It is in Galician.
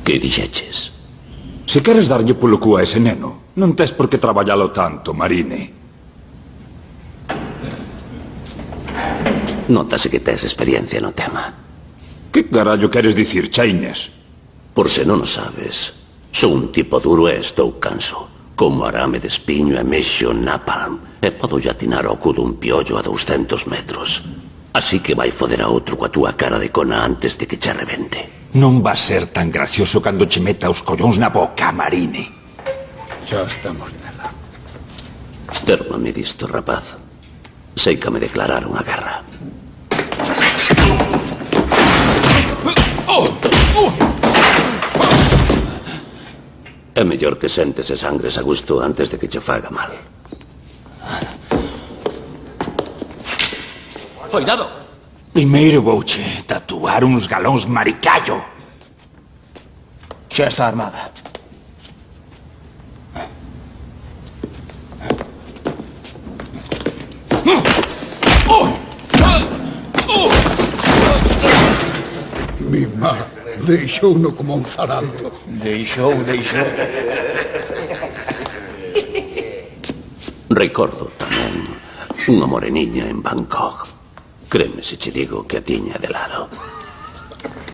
Que dixeches? Se queres darlle polo cu a ese neno, non tes por que traballalo tanto, Marine. Notase que tes experiencia no tema. Que carallo queres dicir, Chaines? Por se non o sabes, sou un tipo duro e estou canso. Como arame de espiño e mexo napalm, e podo atinar ao cu dun piollo a 200 metros. Así que vai foder a outro coa túa cara de cona antes de que che rebente. Non va ser tan gracioso cando che meta os collóns na boca, Marine. Xa estamos nela. Térmame disto, rapaz. Sei que me declararon a guerra. É mellor que sentes e sangres a gusto antes de que che faga mal. Cuidado! Primeiro vouche tatuar uns galóns maricallo. Xa está armada. Mi má deixouno como un zaranto. Deixou. Recordo tamén unha moreniña en Bangkok. Créeme se che digo que a tiña de lado.